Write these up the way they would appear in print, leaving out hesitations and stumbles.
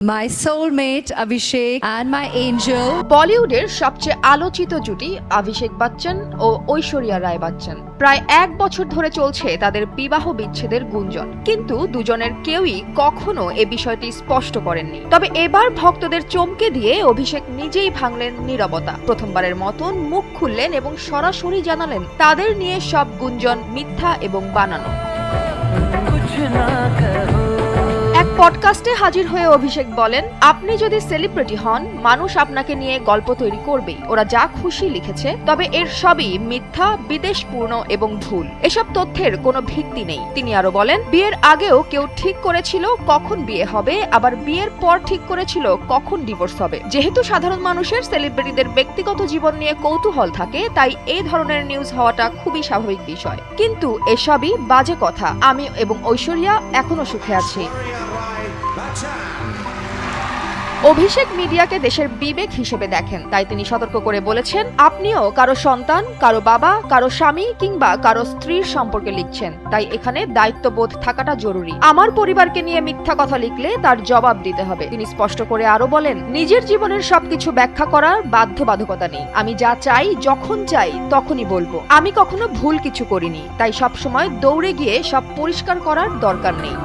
My soulmate Abhishek and my angel. বলিউডের সবচেয়ে আলোচিত জুটি অভিষেক বচ্চন ও ঐশ্বরিয়া রায় বচ্চন। প্রায় 1 বছর ধরে চলছে তাদের বিবাহ বিচ্ছেদের গুঞ্জন, কিন্তু দুজনের কেউই কখনো এ বিষয়টি স্পষ্ট করেননি। তবে এবার ভক্তদের চমকে দিয়ে অভিষেক নিজেই ভাঙলেন নীরবতা। প্রথমবারের মতন মুখ খুললেন এবং সরাসরি জানালেন তাদের নিয়ে সব গুঞ্জন মিথ্যা এবং বানানো। এক পডকাস্টে হাজির হয়ে অভিষেক বলেন, আপনি যদি সেলিব্রিটি হন, মানুষ আপনাকে নিয়ে গল্প তৈরি করবেই। ওরা যা খুশি লিখেছে, তবে এর সবই মিথ্যা, বিদেশপূর্ণ এবং ভুল। এসব তথ্যের কোনো ভিত্তি নেই। তিনি আরো বলেন, বিয়ের আগেও কেউ ঠিক করেছিল কখন বিয়ে হবে, আবার বিয়ের পর ঠিক করেছিল কখন ডিভোর্স হবে। যেহেতু সাধারণ মানুষের সেলিব্রিটিদের ব্যক্তিগত জীবন নিয়ে কৌতূহল থাকে, তাই এই ধরনের নিউজ হওয়াটা খুবই স্বাভাবিক বিষয়। কিন্তু এসবই বাজে কথা। আমি এবং ঐশ্বরিয়া এখনো সুখে আছি। অভিষেক মিডিয়াকে দেশের বিবেক হিসেবে দেখেন, তাই তিনি সতর্ক করে বলেছেন, আপনিও কারো সন্তান, কারো বাবা, কারো স্বামী কিংবা কারো স্ত্রীর সম্পর্কে লিখছেন, তাই এখানে দায়িত্ববোধ থাকাটা জরুরি। আমার পরিবারকে নিয়ে মিথ্যা কথা লিখলে তার জবাব দিতে হবে। তিনি স্পষ্ট করে আরো বলেন, নিজের জীবনের সবকিছু ব্যাখ্যা করার বাধ্যবাধকতা নেই। আমি যা চাই, যখন চাই তখনই বলবো। আমি কখনো ভুল কিছু করিনি, তাই সবসময় দৌড়ে গিয়ে সব পরিষ্কার করার দরকার নেই।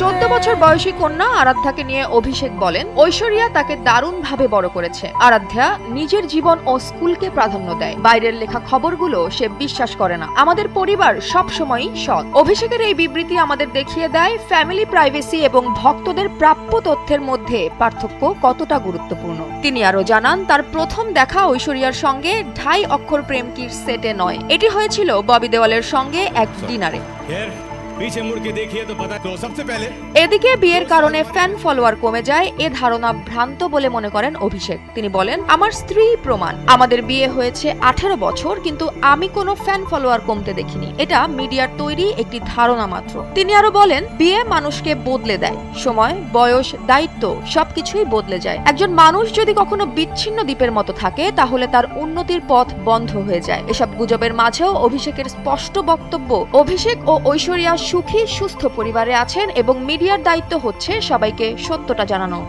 14 বছর বয়সী কন্যা আরাধ্যাকে নিয়ে অভিষেক বলেন, ঐশ্বরিয়া তাকে দারুণভাবে বড় করেছে। আরাধ্যা নিজের জীবন ও স্কুলকে প্রাধান্য দেয়। বাইরের লেখা খবরগুলো সে বিশ্বাস করে না। আমাদের পরিবার সব সময়ই সৎ। অভিষেকের এই বিবৃতি আমাদের দেখিয়ে দেয় ফ্যামিলি প্রাইভেসি এবং ভক্তদের প্রাপ্য তথ্যের মধ্যে পার্থক্য কতটা গুরুত্বপূর্ণ। তিনি আরো জানান, তার প্রথম দেখা ঐশ্বরিয়ার সঙ্গে 2.5 অক্ষর প্রেম কির সেটে নয়, এটি হয়েছিল ববি দেওয়ালের সঙ্গে এক ডিনারে। এদিকে বিয়ের কারণে ফ্যান ফলোয়ার কমে যায়, এ ধারণা ভ্রান্ত বলে মনে করেন অভিষেক। তিনি বলেন, আমার স্ত্রী প্রমাণ। আমাদের বিয়ে হয়েছে 18 বছর, কিন্তু আমি কোনো ফ্যান ফলোয়ার কমতে দেখিনি। এটা মিডিয়ার তৈরি একটি ধারণা মাত্র। তিনি আরো বলেন, বিয়ে মানুষকে বদলে দেয়। সময়, বয়স, দায়িত্ব সবকিছুই বদলে যায়। একজন মানুষ যদি কখনো বিচ্ছিন্ন দ্বীপের মতো থাকে, তাহলে তার উন্নতির পথ বন্ধ হয়ে যায়। এসব গুজবের মাঝেও অভিষেকের স্পষ্ট বক্তব্য, অভিষেক ও ঐশ্বরিয়া সুখী সুস্থ পরিবারে আছেন এবং মিডিয়ার দায়িত্ব হচ্ছে সবাইকে সত্যটা জানানো।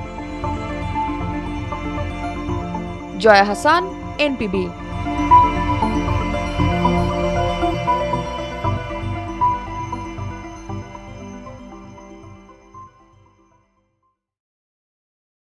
জয়া হাসান, NPB।